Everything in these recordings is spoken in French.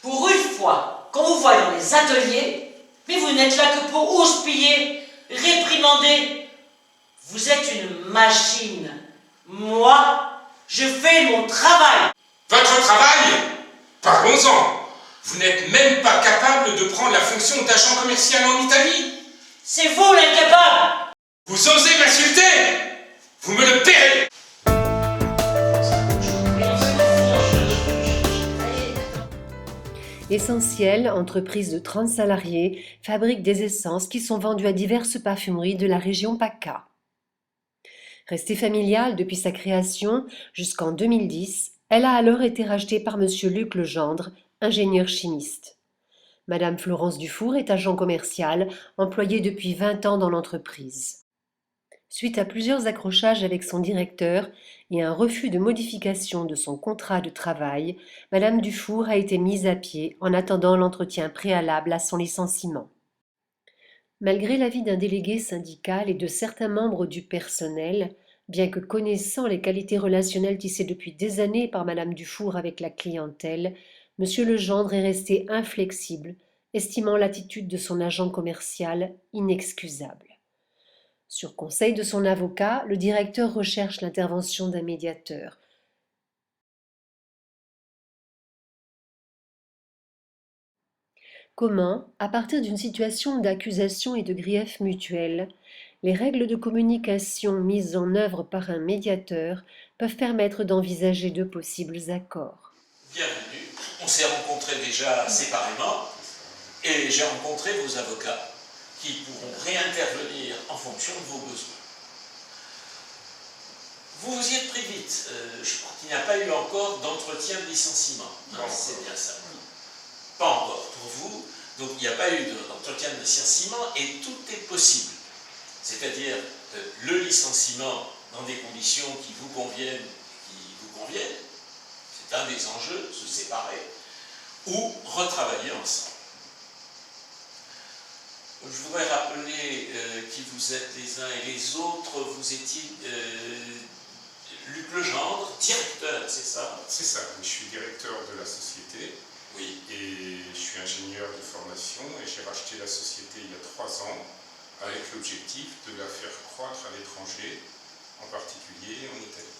Pour une fois qu'on vous voit dans les ateliers, mais vous n'êtes là que pour houspiller, réprimander. Vous êtes une machine. Moi, je fais mon travail. Votre travail? Parlons-en. Vous n'êtes même pas capable de prendre la fonction d'agent commercial en Italie. C'est vous l'incapable. Vous osez m'insulter? Vous me le paierez. Essentiel, entreprise de 30 salariés, fabrique des essences qui sont vendues à diverses parfumeries de la région PACA. Restée familiale depuis sa création jusqu'en 2010, elle a alors été rachetée par Monsieur Luc Legendre, ingénieur chimiste. Madame Florence Dufour est agent commercial, employée depuis 20 ans dans l'entreprise. Suite à plusieurs accrochages avec son directeur et un refus de modification de son contrat de travail, Madame Dufour a été mise à pied en attendant l'entretien préalable à son licenciement. Malgré l'avis d'un délégué syndical et de certains membres du personnel, bien que connaissant les qualités relationnelles tissées depuis des années par Madame Dufour avec la clientèle, Monsieur Legendre est resté inflexible, estimant l'attitude de son agent commercial inexcusable. Sur conseil de son avocat, le directeur recherche l'intervention d'un médiateur. Comment, à partir d'une situation d'accusation et de grief mutuel, les règles de communication mises en œuvre par un médiateur peuvent permettre d'envisager de possibles accords. Bienvenue. On s'est rencontrés déjà séparément et j'ai rencontré vos avocats qui pourront réintervenir en fonction de vos besoins. Vous vous y êtes pris vite. Je crois qu'il n'y a pas eu encore d'entretien de licenciement. C'est bien ça. Pas encore pour vous. Donc il n'y a pas eu d'entretien de licenciement et tout est possible. C'est-à-dire le licenciement dans des conditions qui vous conviennent, c'est un des enjeux, se séparer, ou retravailler ensemble. Je voudrais rappeler qui vous êtes les uns et les autres. Vous étiez Luc Legendre, directeur, c'est ça? C'est ça, je suis directeur de la société. Oui. Et je suis ingénieur de formation et j'ai racheté la société il y a 3 ans avec l'objectif de la faire croître à l'étranger, en particulier en Italie.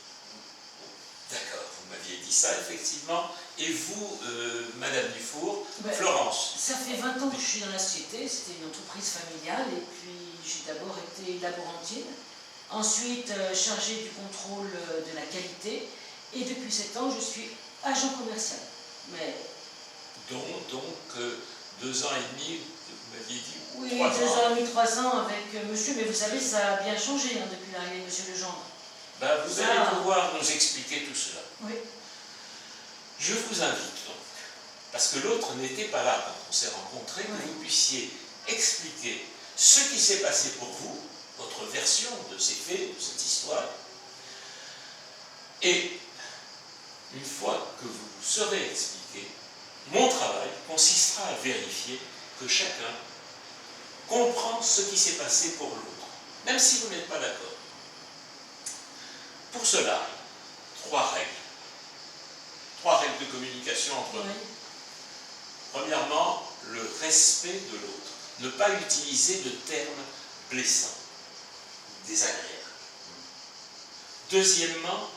D'accord, vous m'aviez dit ça effectivement. Et vous, Madame Dufour, Ben, Florence? Ça fait 20 ans que je suis dans la société, c'était une entreprise familiale et puis j'ai d'abord été laborantine, ensuite chargée du contrôle de la qualité et depuis 7 ans je suis agent commercial. Mais Donc 2 ans et demi, vous m'aviez dit? oui, 3 2 ans. ans et demi, 3 ans avec monsieur, mais vous savez, ça a bien changé depuis l'arrivée de monsieur Legendre. Ben, vous allez pouvoir nous expliquer tout cela. Oui. Je vous invite donc, parce que l'autre n'était pas là quand on s'est rencontrés, que vous puissiez expliquer ce qui s'est passé pour vous, votre version de ces faits, de cette histoire. Et une fois que vous serez expliqué, mon travail consistera à vérifier que chacun comprend ce qui s'est passé pour l'autre, même si vous n'êtes pas d'accord. Pour cela, 3 règles. 3 règles de communication entre nous. Premièrement, le respect de l'autre. Ne pas utiliser de termes blessants, désagréables. Deuxièmement,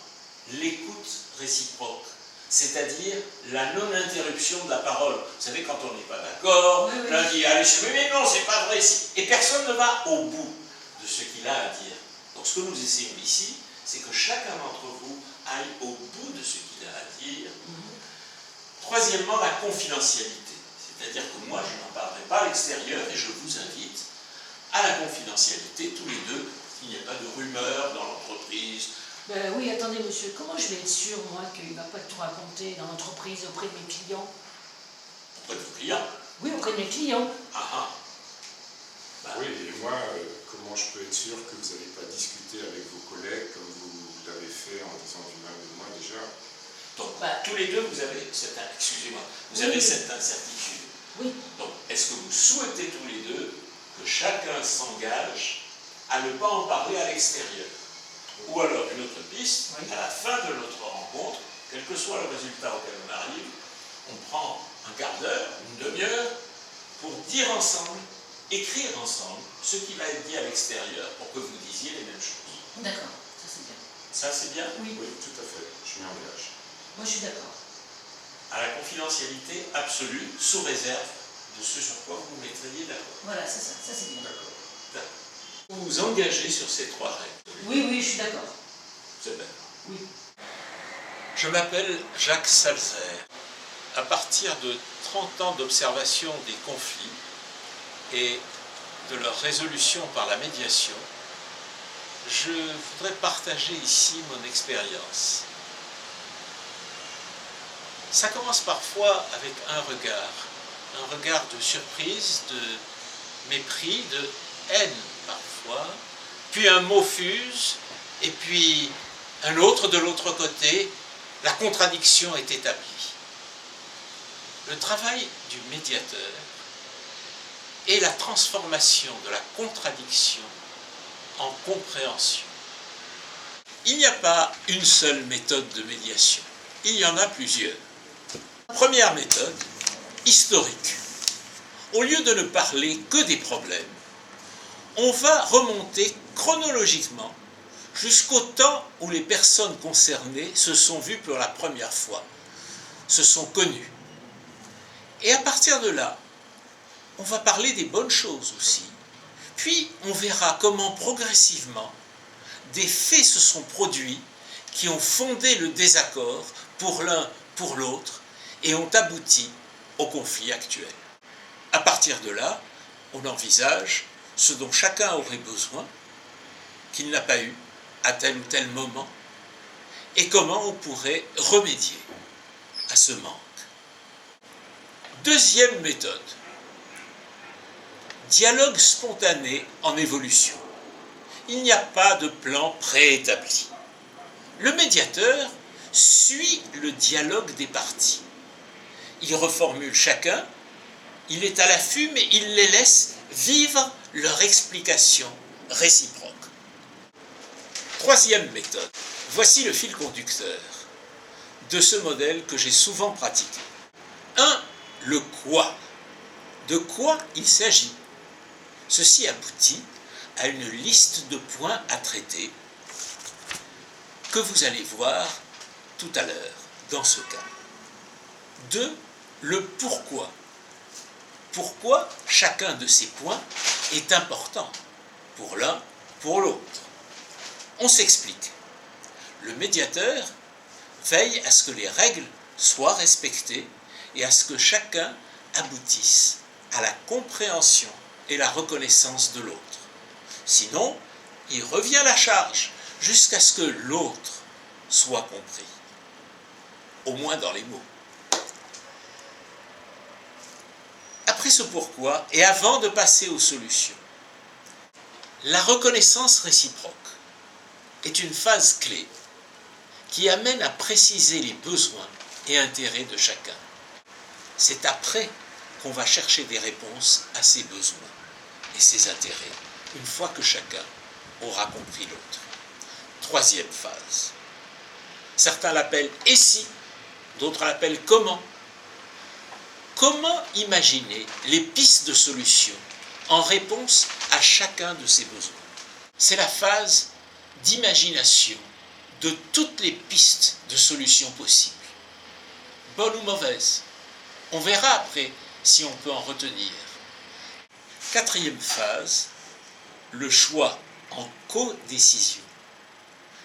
l'écoute réciproque, c'est-à-dire la non-interruption de la parole. Vous savez, quand on n'est pas d'accord, l'un dit « Allez, mais non, c'est pas vrai !» Et personne ne va au bout de ce qu'il a à dire. Donc ce que nous essayons ici, c'est que chacun d'entre vous aille au bout de ce qu'il a à dire. Troisièmement, la confidentialité. C'est-à-dire que moi, je n'en parlerai pas à l'extérieur et je vous invite à la confidentialité, tous les deux, qu'il n'y ait pas de rumeurs dans l'entreprise. Ben oui, attendez monsieur, comment je vais être sûr, moi, qu'il ne va pas tout raconter dans l'entreprise auprès de mes clients? Auprès de vos clients? Oui, auprès de mes clients. Oui, et moi, comment je peux être sûr que vous n'allez pas discuter avec vos collègues comme vous l'avez fait en disant du mal de moi déjà? Donc, tous les deux, vous avez cette, excusez-moi, vous avez cette incertitude. Oui. Donc, est-ce que vous souhaitez tous les deux que chacun s'engage à ne pas en parler à l'extérieur? Ou alors, une autre piste, à la fin de notre rencontre, quel que soit le résultat auquel on arrive, on prend un quart d'heure ensemble, écrire ensemble ce qui va être dit à l'extérieur pour que vous disiez les mêmes choses. D'accord, ça c'est bien. Ça, c'est bien? Oui, Oui, tout à fait. Je m'engage. moi je suis d'accord. À la confidentialité absolue, sous réserve de ce sur quoi vous vous mettriez d'accord. Voilà, c'est ça c'est bien. D'accord. Vous vous engagez sur ces 3 règles. Oui, oui, je suis d'accord. C'est bien. Oui. Je m'appelle Jacques Salzer. À partir de 30 ans d'observation des conflits et de leur résolution par la médiation, je voudrais partager ici mon expérience. Ça commence parfois avec un regard de surprise, de mépris, de haine parfois, puis un mot fuse, et puis un autre de l'autre côté, la contradiction est établie. Le travail du médiateur est la transformation de la contradiction en compréhension. Il n'y a pas une seule méthode de médiation, il y en a plusieurs. Première méthode, historique. Au lieu de ne parler que des problèmes, on va remonter chronologiquement jusqu'au temps où les personnes concernées se sont vues pour la première fois, se sont connues. Et à partir de là, on va parler des bonnes choses aussi. Puis on verra comment progressivement des faits se sont produits qui ont fondé le désaccord pour l'un, pour l'autre, et ont abouti au conflit actuel. À partir de là, on envisage ce dont chacun aurait besoin, qu'il n'a pas eu à tel ou tel moment, et comment on pourrait remédier à ce manque. Deuxième méthode, dialogue spontané en évolution. Il n'y a pas de plan préétabli. Le médiateur suit le dialogue des parties. Il reformule chacun, il est à l'affût, mais il les laisse vivre leur explication réciproque. Troisième méthode, voici le fil conducteur de ce modèle que j'ai souvent pratiqué. 1. Le quoi. De quoi il s'agit? Ceci aboutit à une liste de points à traiter que vous allez voir tout à l'heure dans ce cas. 2. Le pourquoi. Pourquoi chacun de ces points est important pour l'un, pour l'autre. On s'explique. Le médiateur veille à ce que les règles soient respectées et à ce que chacun aboutisse à la compréhension et la reconnaissance de l'autre. Sinon, il revient à la charge jusqu'à ce que l'autre soit compris, au moins dans les mots. Après ce pourquoi, et avant de passer aux solutions, la reconnaissance réciproque est une phase clé qui amène à préciser les besoins et intérêts de chacun. C'est après qu'on va chercher des réponses à ses besoins et ses intérêts, une fois que chacun aura compris l'autre. Troisième phase. Certains l'appellent « et si », d'autres l'appellent « comment ». Comment imaginer les pistes de solutions en réponse à chacun de ces besoins? C'est la phase d'imagination de toutes les pistes de solutions possibles. Bonnes ou mauvaises? On verra après si on peut en retenir. Quatrième phase, le choix en codécision.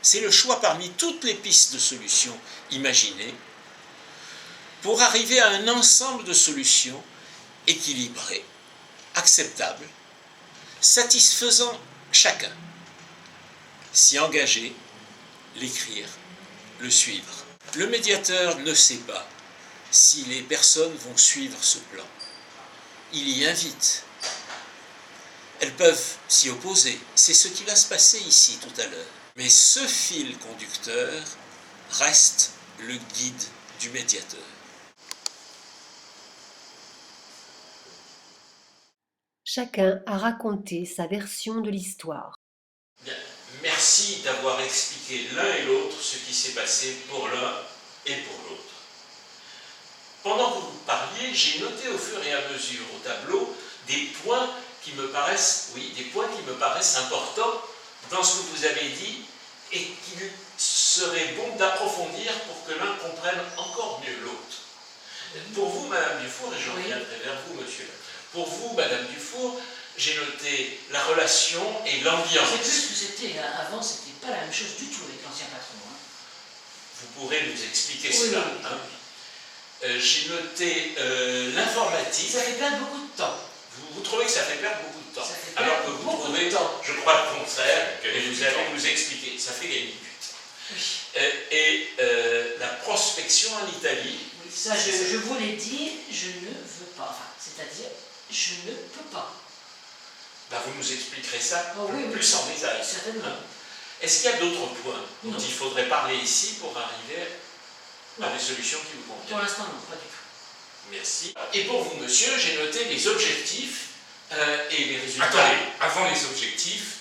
C'est le choix parmi toutes les pistes de solutions imaginées pour arriver à un ensemble de solutions équilibrées, acceptables, satisfaisant chacun. S'y engager, l'écrire, le suivre. Le médiateur ne sait pas si les personnes vont suivre ce plan. Il y invite. Elles peuvent s'y opposer. C'est ce qui va se passer ici tout à l'heure. Mais ce fil conducteur reste le guide du médiateur. Chacun a raconté sa version de l'histoire. Bien. Merci d'avoir expliqué l'un et l'autre ce qui s'est passé pour l'un et pour l'autre. Pendant que vous parliez, j'ai noté au fur et à mesure au tableau des points qui me paraissent, importants dans ce que vous avez dit et qu'il serait bon d'approfondir pour que l'un comprenne encore mieux l'autre. Pour vous, Madame Dufour, et je reviendrai vers vous, monsieur, pour vous, Madame Dufour, j'ai noté la relation et l'ambiance. C'est plus que c'était, avant, c'était pas la même chose du tout avec l'ancien patron. Hein. Vous pourrez nous expliquer cela. Oui. Hein. J'ai noté l'informatique. Ça fait perdre beaucoup de temps. Vous trouvez que ça fait perdre beaucoup de temps, alors que vous beaucoup trouvez, de temps. je crois, le contraire, et vous allez temps. nous expliquer. Ça fait gagner du temps. Oui. Et la prospection en Italie. Oui, ça, je vous l'ai dit, je ne veux pas. Enfin, c'est-à-dire, je ne peux pas. Ben, vous nous expliquerez ça Oui, plus en détail. Certainement. Hein. Est-ce qu'il y a d'autres points dont Non. il faudrait parler ici pour arriver à des solutions qui vous Pour conviennent? l'instant, non, pas du tout. Merci. Et pour vous, monsieur, j'ai noté les objectifs et les résultats. Attendez, avant les objectifs,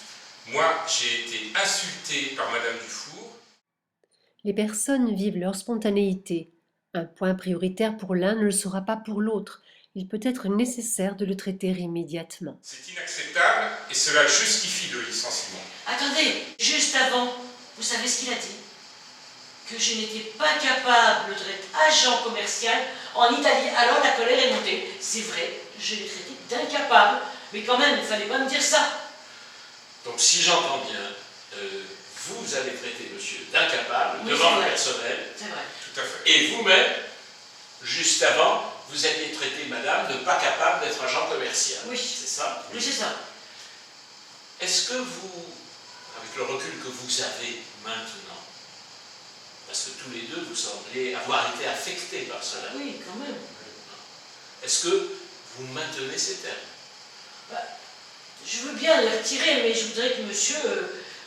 moi j'ai été insulté par Madame Dufour. Les personnes vivent leur spontanéité. Un point prioritaire pour l'un ne le sera pas pour l'autre. Il peut être nécessaire de le traiter immédiatement. C'est inacceptable et cela justifie le licenciement. Attendez, juste avant, vous savez ce qu'il a dit? Que je n'étais pas capable d'être agent commercial en Italie. Alors la colère est montée. C'est vrai, je l'ai traité d'incapable. Mais quand même, il ne fallait pas me dire ça. Donc, si j'entends bien, vous avez traité monsieur d'incapable Oui, devant c'est le vrai. personnel. C'est vrai. Tout à fait. Et vous-même, juste avant, vous aviez traité madame de pas capable d'être agent commercial. Oui. C'est ça? Oui, c'est ça. Est-ce que vous, avec le recul que vous avez maintenant, parce que tous les deux, vous semblez avoir été affectés par cela, Oui, quand même. est-ce que vous maintenez ces termes? Je veux bien les retirer, mais je voudrais que monsieur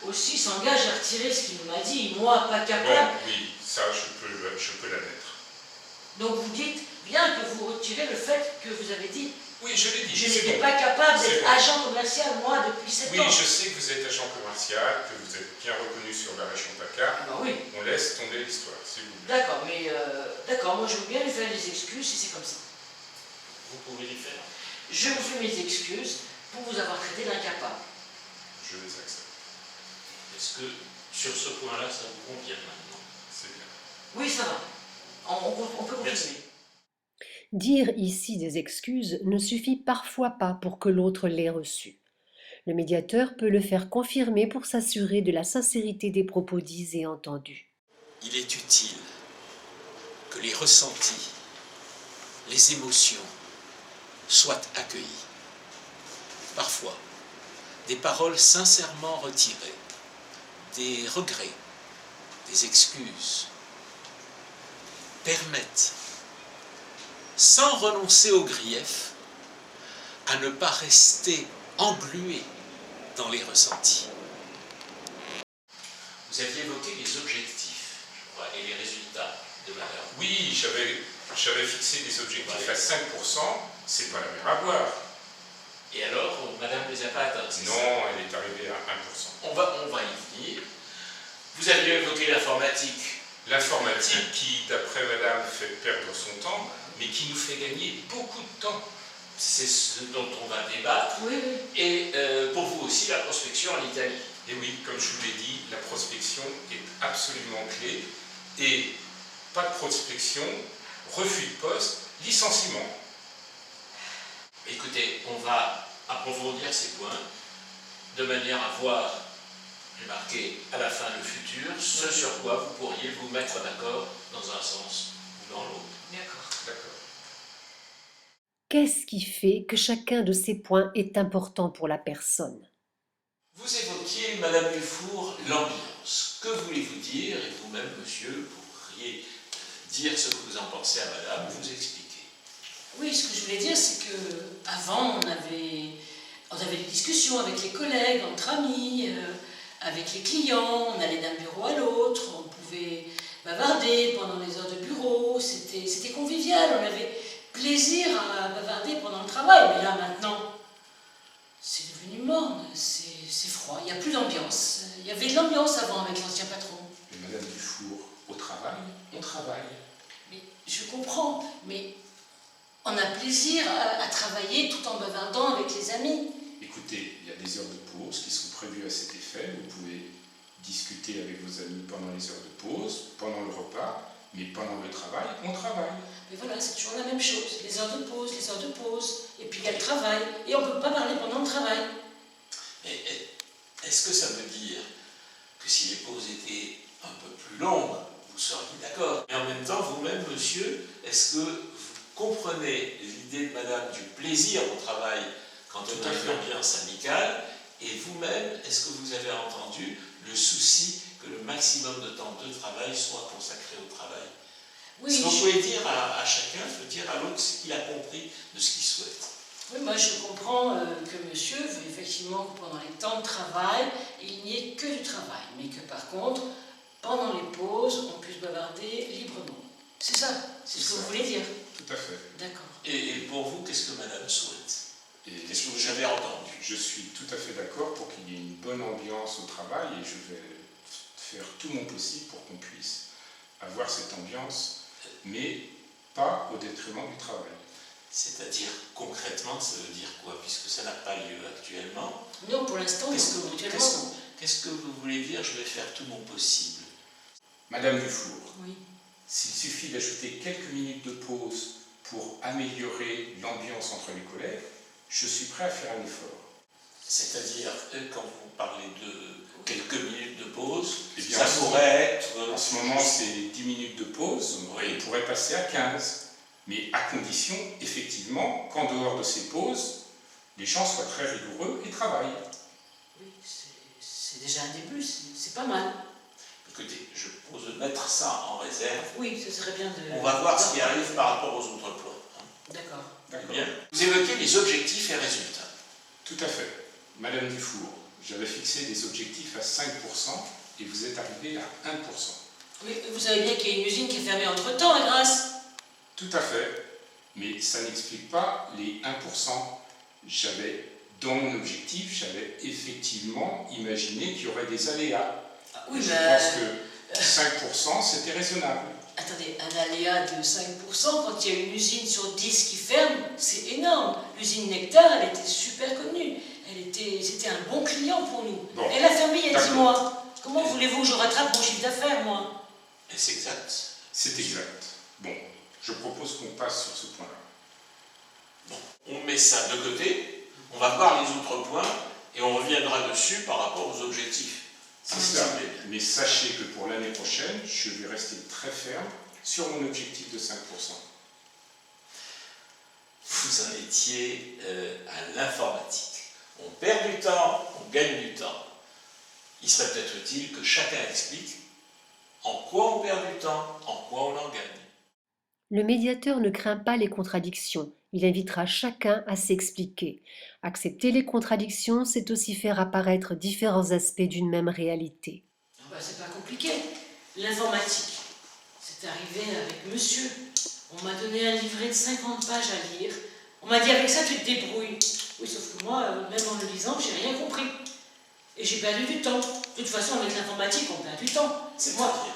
aussi s'engage à retirer ce qu'il m'a dit. Moi, pas Bon, capable. oui, ça je peux l'admettre. Donc vous dites bien que vous retirez le fait que vous avez dit. Oui, je l'ai dit. Je c'est n'étais bon. pas capable C'est d'être bon. agent commercial, moi, depuis 7 Oui, ans. je sais que vous êtes agent commercial, que vous êtes bien reconnu sur la région PACA. Ah ben oui, On laisse tomber l'histoire, s'il vous plaît. d'accord, mais d'accord, moi je veux bien lui faire des excuses si c'est comme ça. Vous pouvez les faire. Je vous fais mes excuses pour vous avoir traité d'incapable. Je les accepte. Est-ce que sur ce point-là, ça vous convient maintenant? C'est bien. Oui, ça va. On peut continuer. Merci. Dire ici des excuses ne suffit parfois pas pour que l'autre l'ait reçu. Le médiateur peut le faire confirmer pour s'assurer de la sincérité des propos dits et entendus. Il est utile que les ressentis, les émotions soient accueillis. Parfois, des paroles sincèrement retirées, des regrets, des excuses permettent, sans renoncer au grief, à ne pas rester englué dans les ressentis. Vous aviez évoqué les objectifs, je crois, et les résultats de madame. Oui, j'avais fixé des objectifs à 5%, c'est pas la mer à boire. Et alors, madame ne les a pas atteints, c'est ça? Non, elle est arrivée à 1%. On va y venir. Vous aviez évoqué l'informatique. L'informatique qui, d'après madame, fait perdre son temps, mais qui nous fait gagner beaucoup de temps. C'est ce dont on va débattre. Oui, oui. Et pour vous aussi, la prospection en Italie. Et oui, comme je vous l'ai dit, la prospection est absolument clé. Et pas de prospection, refus de poste, licenciement. Écoutez, on va approfondir ces points de manière à voir, j'ai marqué à la fin le futur, ce sur quoi vous pourriez vous mettre d'accord dans un sens ou dans l'autre. D'accord. D'accord. Qu'est-ce qui fait que chacun de ces points est important pour la personne? Vous évoquiez, Madame Dufour, l'ambiance. Que voulez-vous dire? Et vous-même, monsieur, vous pourriez dire ce que vous en pensez à Madame, vous expliquer. Oui, ce que je voulais dire, c'est qu'avant, on avait des discussions avec les collègues, entre amis, avec les clients, on allait d'un bureau à l'autre, on pouvait bavarder pendant les heures de bureau, c'était convivial, on avait plaisir à bavarder pendant le travail, mais là, maintenant, c'est devenu morne, c'est froid, il n'y a plus d'ambiance. Il y avait de l'ambiance avant avec l'ancien patron. Mais Madame Dufour, au travail, on travaille. Mais je comprends, mais On a plaisir à travailler tout en bavardant avec les amis. Écoutez, il y a des heures de pause qui sont prévues à cet effet. Vous pouvez discuter avec vos amis pendant les heures de pause, pendant le repas, mais pendant le travail, on travaille. Mais voilà, c'est toujours la même chose. Les heures de pause, et puis il y a le travail. Et on ne peut pas parler pendant le travail. Mais est-ce que ça veut dire que si les pauses étaient un peu plus longues, vous seriez d'accord? Et en même temps, vous-même, monsieur, est-ce que vous comprenez l'idée de madame du plaisir au travail quand on a une ambiance amicale? Et vous-même, est-ce que vous avez entendu le souci que le maximum de temps de travail soit consacré au travail? Oui, est-ce que vous pouvez dire à chacun, dire à l'autre ce qu'il a compris de ce qu'il souhaite? Oui, moi je comprends que monsieur veut effectivement que pendant les temps de travail, il n'y ait que du travail, mais que par contre, pendant les pauses, on puisse bavarder librement. C'est ça, c'est ce que vous voulez dire. Tout à fait. D'accord. Et pour vous, qu'est-ce que madame souhaite? Et qu'est-ce que vous avez entendu? Je suis tout à fait d'accord pour qu'il y ait une bonne ambiance au travail et je vais faire tout mon possible pour qu'on puisse avoir cette ambiance, mais pas au détriment du travail. C'est-à-dire, concrètement, ça veut dire quoi? Puisque ça n'a pas lieu actuellement. Non, pour l'instant, Qu'est-ce que vous voulez dire? Je vais faire tout mon possible. Madame Dufour, oui. S'il suffit d'ajouter quelques minutes de pause pour améliorer l'ambiance entre les collègues, je suis prêt à faire un effort. C'est-à-dire, quand vous parlez de quelques minutes de pause, eh bien, ça pourrait être... En ce moment, c'est 10 minutes de pause, oui. On pourrait passer à 15. Mais à condition, effectivement, qu'en dehors de ces pauses, les gens soient très rigoureux et travaillent. Oui, c'est déjà un début, c'est pas mal. Écoutez, je propose de mettre ça en réserve. Oui, ce serait bien de... On va voir ce qui arrive par rapport aux autres points. D'accord. Bien. Vous évoquez les objectifs et résultats. Tout à fait. Madame Dufour, j'avais fixé des objectifs à 5% et vous êtes arrivé à 1%. Mais vous savez bien qu'il y a une usine qui est fermée entre-temps, à Grasse. Tout à fait. Mais ça n'explique pas les 1%. Dans mon objectif, j'avais effectivement imaginé qu'il y aurait des aléas. Oui, je pense que 5%, c'était raisonnable. Attendez, un aléa de 5%, quand il y a une usine sur 10 qui ferme, c'est énorme. L'usine Nectar, elle était super connue. C'était un bon client pour nous. Bon, elle a fermé il y a 10 mois. Comment voulez-vous que je rattrape mon chiffre d'affaires, moi? Et c'est exact. C'est exact. Bon, je propose qu'on passe sur ce point-là. Bon, on met ça de côté, on va voir les autres points et on reviendra dessus par rapport aux objectifs. C'est ça. Mais sachez que pour l'année prochaine, je vais rester très ferme sur mon objectif de 5%. Vous en étiez à l'informatique. On perd du temps, on gagne du temps. Il serait peut-être utile que chacun explique en quoi on perd du temps, en quoi on en gagne. Le médiateur ne craint pas les contradictions. Il invitera chacun à s'expliquer. Accepter les contradictions, c'est aussi faire apparaître différents aspects d'une même réalité. C'est pas compliqué. L'informatique, c'est arrivé avec monsieur. On m'a donné un livret de 50 pages à lire. On m'a dit avec ça tu te débrouilles. Oui, sauf que moi, même en le lisant, j'ai rien compris. Et j'ai perdu du temps. De toute façon, avec l'informatique, on perd du temps. C'est moi.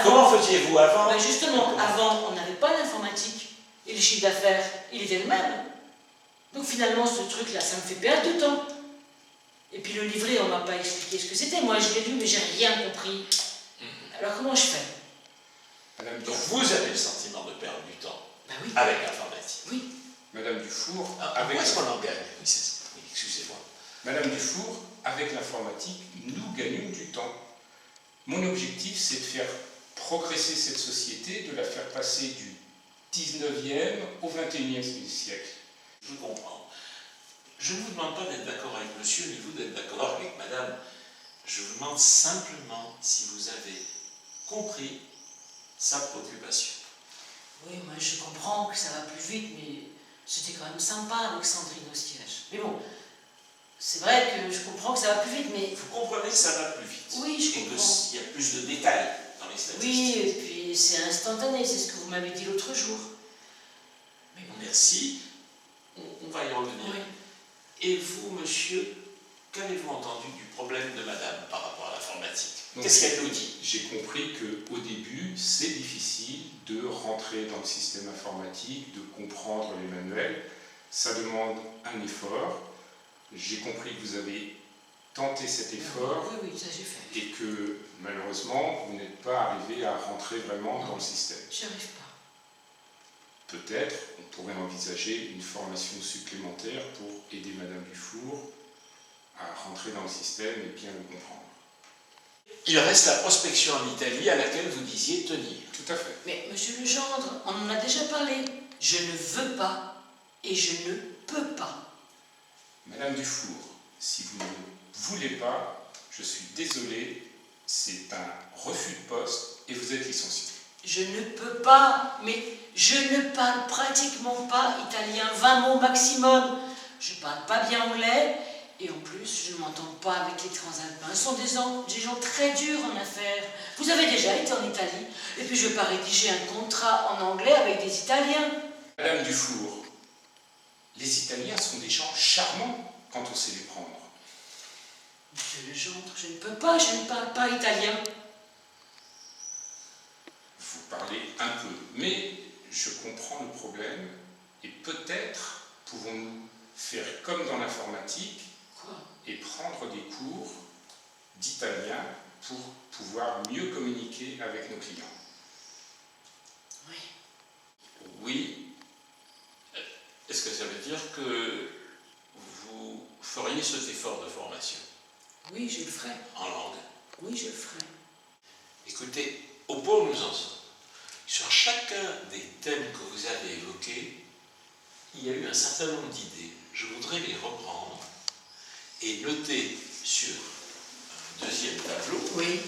Comment faisiez-vous avant? Justement, avant, on n'avait pas l'informatique. Et le chiffre d'affaires, il était le même. Donc finalement, ce truc-là, ça me fait perdre du temps. Et puis le livret, on ne m'a pas expliqué ce que c'était. Moi, je l'ai lu, mais j'ai rien compris. Alors comment je fais? Madame Donc Dufour, vous avez le sentiment de perdre du temps oui. avec l'informatique. Oui. Madame Dufour, où est-ce qu'on en gagne? Oui, excusez-moi. Madame Dufour, avec l'informatique, nous gagnons du temps. Mon objectif, c'est de faire progresser cette société, de la faire passer du 19e au 21e siècle. Je comprends. Je ne vous demande pas d'être d'accord avec monsieur, ni vous d'être d'accord avec madame. Je vous demande simplement si vous avez compris sa préoccupation. Oui, moi je comprends que ça va plus vite, mais c'était quand même sympa avec Sandrine au siège. Mais bon, c'est vrai que je comprends que ça va plus vite, mais... Vous comprenez que ça va plus vite. Oui, je comprends. Et qu'il y a plus de détails dans les statistiques. Oui, et puis c'est instantané, c'est ce que vous m'avez dit l'autre jour. Mais bon, merci. On va y revenir. Oui. Et vous, monsieur, qu'avez-vous entendu du problème de madame par rapport à l'informatique? Qu'est-ce qu'elle nous dit? J'ai compris qu'au début, c'est difficile de rentrer dans le système informatique, de comprendre les manuels. Ça demande un effort. J'ai compris que vous avez tenté cet effort. Oui, oui, ça j'ai fait. Et que malheureusement, vous n'êtes pas arrivé à rentrer vraiment dans le système. J'y arrive pas. Peut-être on pourrait envisager une formation supplémentaire pour aider Madame Dufour à rentrer dans le système et bien le comprendre. Il reste la prospection en Italie à laquelle vous disiez tenir. Tout à fait. Mais monsieur Legendre, on en a déjà parlé. Je ne veux pas et je ne peux pas. Madame Dufour, si vous ne voulez pas, je suis désolé, c'est un refus de poste et vous êtes licencié. Je ne peux pas, mais je ne parle pratiquement pas italien, 20 mots maximum. Je parle pas bien anglais et en plus, je ne m'entends pas avec les transalpins. Ce sont des gens très durs en affaires. Vous avez déjà été en Italie et puis je ne veux pas rédiger un contrat en anglais avec des Italiens. Madame Dufour, les Italiens sont des gens charmants quand on sait les prendre. Monsieur Legendre, je ne peux pas, je ne parle pas italien. Vous parlez un peu, mais je comprends le problème et peut-être pouvons-nous faire comme dans l'informatique Quoi? et prendre des cours d'italien pour pouvoir mieux communiquer avec nos clients. Oui. Oui. Est-ce que ça veut dire que vous feriez cet effort de formation Oui, je le ferai. en langue? Oui, je le ferai. Écoutez, au point où nous en sommes, sur chacun des thèmes que vous avez évoqués, il y a eu un certain nombre d'idées. Je voudrais les reprendre et noter sur un deuxième tableau Oui.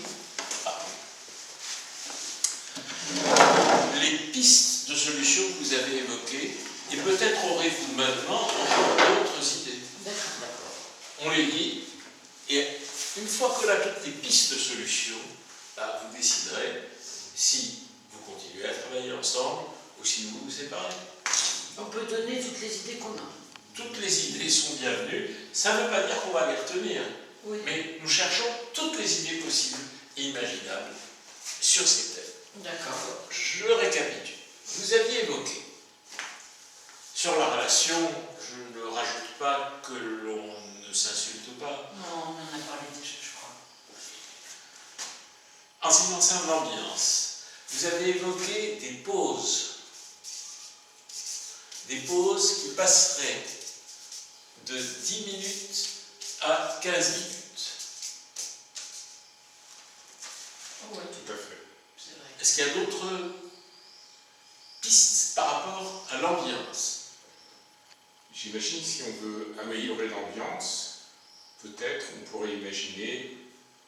les pistes de solutions que vous avez évoquées, et peut-être aurez-vous maintenant encore d'autres idées. D'accord. On les lit, et une fois qu'on a toutes les pistes de solutions, là, vous déciderez si vous continuez à travailler ensemble ou si vous vous séparez. On peut donner toutes les idées qu'on a. Toutes les idées sont bienvenues. Ça ne veut pas dire qu'on va les retenir, Oui. mais nous cherchons toutes les idées possibles et imaginables sur ces thèmes. D'accord. Je le récapitule. Vous aviez évoqué sur la relation, je ne rajoute pas que l'on ne s'insulte pas. Non, on en a parlé déjà, je crois. En ce qui concerne l'ambiance, vous avez évoqué des pauses qui passeraient de 10 minutes à 15 minutes. Oui, Tout à fait. c'est vrai. Est-ce qu'il y a d'autres pistes par rapport à l'ambiance? J'imagine si on veut améliorer l'ambiance, peut-être on pourrait imaginer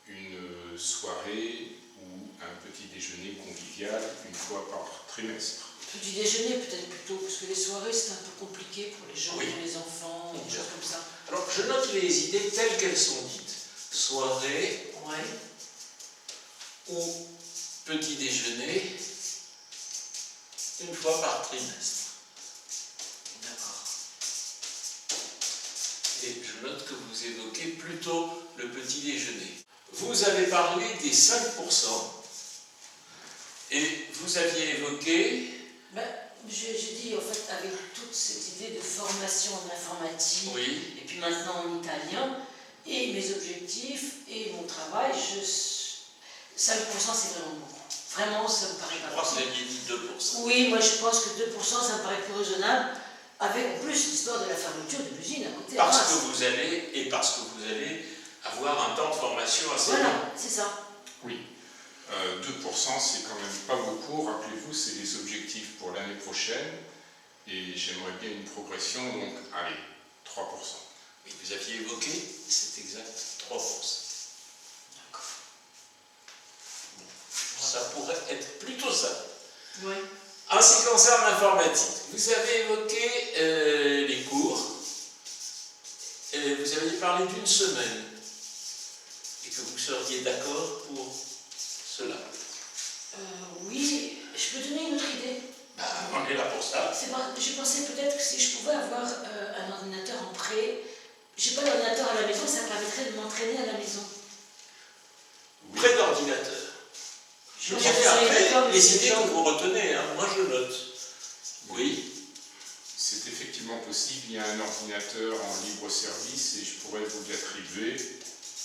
une soirée ou un petit déjeuner convivial une fois par trimestre. Petit déjeuner peut-être plutôt, parce que les soirées c'est un peu compliqué pour les gens, Oui. pour les enfants, des choses comme ça. Alors, je note les idées telles qu'elles sont dites. Soirée Ouais. ou petit déjeuner, une fois par trimestre. D'accord. Et je note que vous évoquez plutôt le petit déjeuner. Vous avez parlé des 5% et vous aviez évoqué... Ben, j'ai dit en fait avec toute cette idée de formation en informatique, Oui. et puis maintenant en italien, et mes objectifs et mon travail, 5% c'est vraiment beaucoup. Vraiment, ça me paraît Je pas crois que vous possible. aviez dit 2%. Oui, moi je pense que 2% ça me paraît plus raisonnable, avec en plus l'histoire de la fermeture de l'usine à côté. Parce que Reims. vous allez avoir un temps de formation assez long. Voilà, c'est ça. Oui. 2% c'est quand même pas beaucoup. Rappelez-vous, c'est les objectifs pour l'année prochaine et j'aimerais bien une progression, donc allez, 3%. Oui, vous aviez évoqué, c'est exact, 3%. D'accord. Ça pourrait être plutôt ça. Oui. En ce qui concerne l'informatique, vous avez évoqué les cours, et vous aviez parlé d'une semaine, et que vous seriez d'accord pour cela. Oui, je peux donner une autre idée. Ben, on est là pour ça. Je pensais peut-être que si je pouvais avoir un ordinateur en prêt, j'ai pas d'ordinateur à la maison, ça me permettrait de m'entraîner à la maison. Près d'ordinateur. J'ai Je Oui, pense- vous seriez d'accord Après, avec les ces idées gens. que vous retenez, hein, moi je note. Oui. C'est effectivement possible, il y a un ordinateur en libre service et je pourrais vous l'attribuer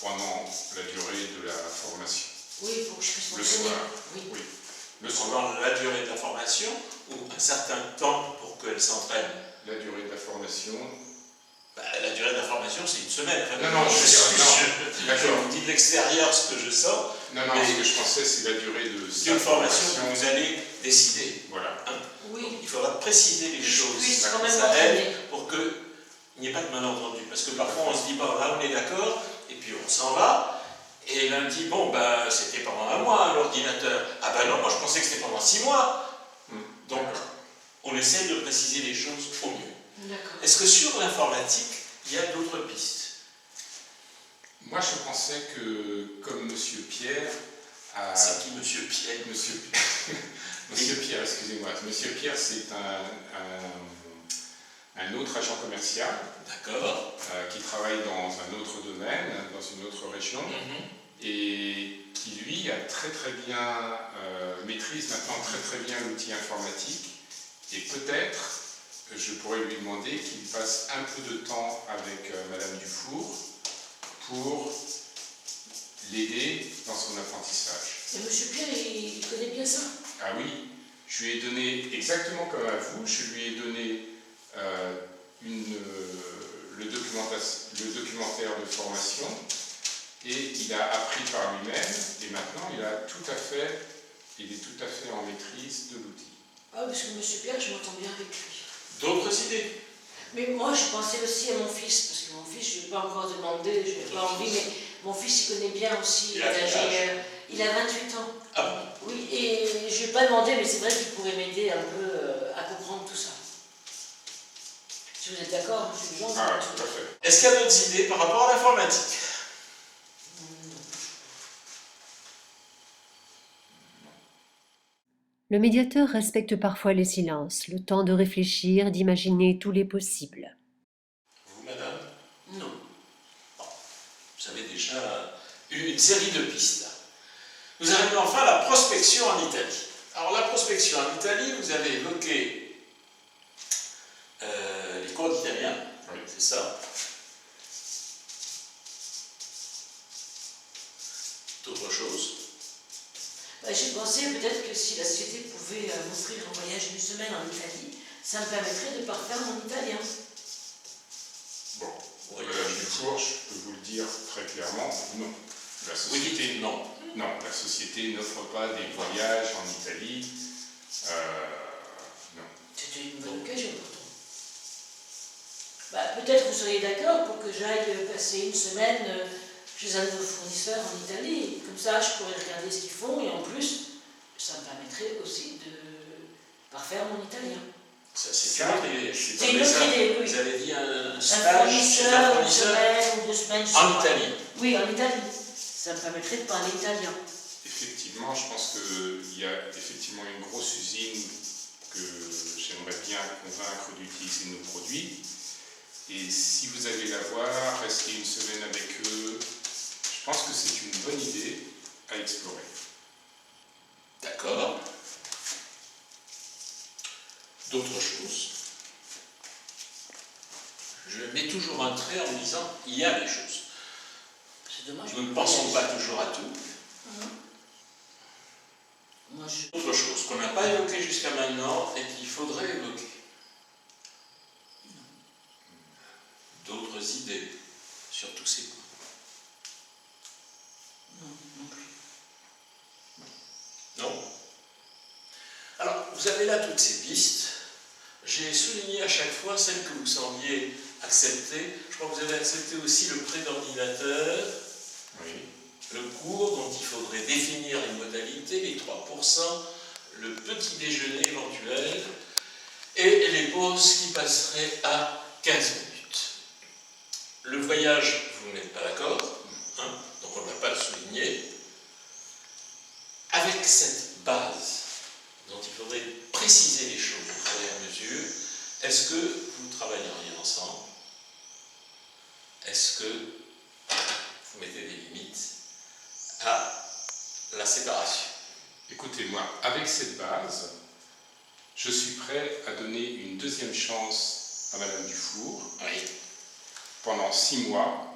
pendant la durée de la formation. Oui, pour que je puisse Le m'entraîner. soir. Oui. Oui. Le soir, Pendant la durée de la formation ou un certain temps pour qu'elle s'entraîne. la durée de la formation. Bah, la durée de la formation, c'est une semaine. Enfin, Non, non, je veux dire, je D'accord. vous dis de l'extérieur ce que je sens. Non, non, Mais- ce que je pensais, c'est la durée de sa D'une formation que vous allez décider. Voilà. Oui. Il faudra préciser les Que je choses. puisse quand même Ça m'entraîner. aide pour qu'il n'y ait pas de malentendu. Parce que parfois on se dit, bon là on est d'accord, et puis on s'en va. Et l'un dit, bon ben c'était pendant un mois l'ordinateur. Ah ben non, moi je pensais que c'était pendant 6 mois. Donc on essaie de préciser les choses au mieux. D'accord. Est-ce que sur l'informatique, il y a d'autres pistes? Moi, je pensais que, comme Monsieur Pierre a... C'est qui Monsieur Pierre? Monsieur, Monsieur Pierre, excusez-moi. Monsieur Pierre, c'est un autre agent commercial D'accord. qui travaille dans un autre domaine, dans une autre région, et qui, lui, a très très bien, maîtrise maintenant très très bien l'outil informatique. Et peut-être, je pourrais lui demander qu'il passe un peu de temps avec Madame Dufour pour l'aider dans son apprentissage. Et Monsieur Pierre, il connaît bien ça. Ah oui, je lui ai donné, exactement comme à vous, je lui ai donné le documentaire de formation et il a appris par lui-même et maintenant il est tout à fait en maîtrise de l'outil. Ah, parce que Monsieur Pierre, je m'entends bien avec lui. D'autres idées? Mais moi, je pensais aussi à mon fils, parce que mon fils, je ne lui ai pas encore demandé, je n'ai pas envie, mais mon fils, il connaît bien aussi, Il a quel âge? ingénieur. Il a 28 ans. Ah Oui, et je ne lui ai pas demandé, mais c'est vrai qu'il pourrait m'aider un peu à comprendre tout ça. Si vous êtes d'accord, monsieur Jean? Ah, tout à fait. Est-ce qu'il y a d'autres idées par rapport à l'informatique? Le médiateur respecte parfois les silences, le temps de réfléchir, d'imaginer tous les possibles. Vous, madame? Non. Bon, vous avez déjà eu une série de pistes. Là. Nous arrivons enfin à la prospection en Italie. Alors, la prospection en Italie, vous avez évoqué les cours d'italien, Oui. c'est ça. D'autres choses? J'ai pensé peut-être que si la société pouvait m'offrir un voyage d'une semaine en Italie, ça me permettrait de parfaire mon italien. Bon, Oui. Madame Dufour, je peux vous le dire très clairement, non. La Vous société, dites non. non, la société n'offre pas des voyages en Italie. Non. C'était une bonne occasion pourtant. Peut-être vous seriez d'accord pour que j'aille passer une semaine chez un de vos fournisseurs en Italie. Comme ça, je pourrais regarder ce qu'ils font et en plus, ça me permettrait aussi de parfaire mon italien. Ça, c'est une autre idée. C'est une autre idée, oui. Vous avez dit un Un stage chez un fournisseur, une fournisseur semaine ou 2 semaines. je en sais pas. Italie. Oui, en Italie. Ça me permettrait de parler italien. Effectivement, je pense qu'il y a effectivement une grosse usine que j'aimerais bien convaincre d'utiliser nos produits. Et si vous allez la voir, rester une semaine avec eux, je pense que c'est une bonne idée à explorer. D'accord. D'autres choses. Je mets toujours un trait en me disant il y a des choses. C'est dommage. Nous ne pensons pas toujours à tout. Moi, Autre chose qu'on n'a pas évoqué jusqu'à maintenant et qu'il faudrait évoquer. D'autres idées sur tous ces points. non plus. Non. Alors, vous avez là toutes ces pistes. J'ai souligné à chaque fois celles que vous sembliez accepter. Je crois que vous avez accepté aussi le prêt d'ordinateur, Oui. le cours dont il faudrait définir les modalités, les 3%, le petit déjeuner éventuel et les pauses qui passeraient à 15 minutes. Le voyage, vous n'êtes pas d'accord, hein, donc on ne va pas le souligner. Avec cette base dont il faudrait préciser les choses au fur et à mesure, est-ce que vous travailleriez ensemble? Est-ce que vous mettez des limites à la séparation? Écoutez, moi, avec cette base, je suis prêt à donner une deuxième chance à Madame Dufour. Oui. Pendant 6 mois,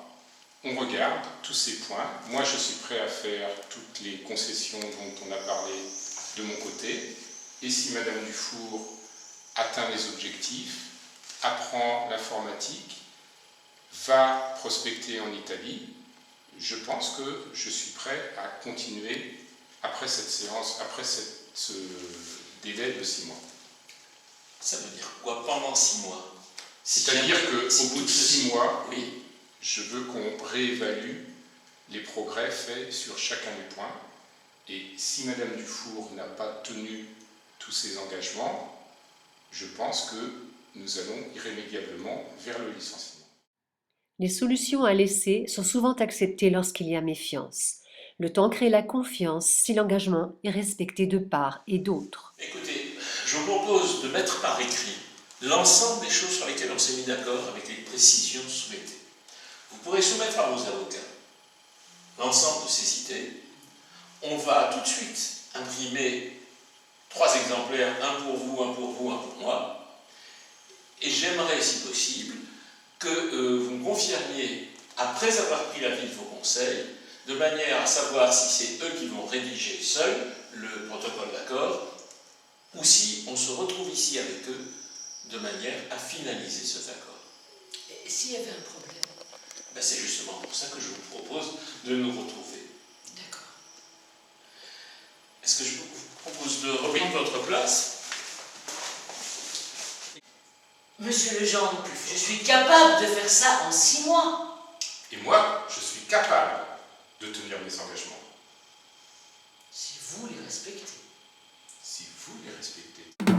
on regarde tous ces points. Moi, je suis prêt à faire toutes les concessions dont on a parlé de mon côté. Et si Madame Dufour atteint les objectifs, apprend l'informatique, va prospecter en Italie, je pense que je suis prêt à continuer après cette séance, après ce délai de 6 mois. Ça veut dire quoi pendant 6 mois? C'est-à-dire qu'au bout de 6 mois, oui, je veux qu'on réévalue les progrès faits sur chacun des points. Et si Madame Dufour n'a pas tenu tous ses engagements, je pense que nous allons irrémédiablement vers le licenciement. Les solutions à laisser sont souvent acceptées lorsqu'il y a méfiance. Le temps crée la confiance si l'engagement est respecté de part et d'autre. écoutez, je vous propose de mettre par écrit l'ensemble des choses sur lesquelles on s'est mis d'accord avec les précisions souhaitées. Vous pourrez soumettre à vos avocats l'ensemble de ces idées. On va tout de suite imprimer 3 exemplaires, un pour vous, un pour vous, un pour moi. Et j'aimerais, si possible, que vous me confirmiez, après avoir pris l'avis de vos conseils, de manière à savoir si c'est eux qui vont rédiger seuls le protocole d'accord, ou si on se retrouve ici avec eux, de manière à finaliser cet accord. Et s'il y avait un problème? Ben, c'est justement pour ça que je vous propose de nous retrouver. D'accord. Est-ce que je vous propose de reprendre votre place? Monsieur Legendre, je suis capable de faire ça en 6 mois. Et moi, je suis capable de tenir mes engagements. Si vous les respectez. Si vous les respectez.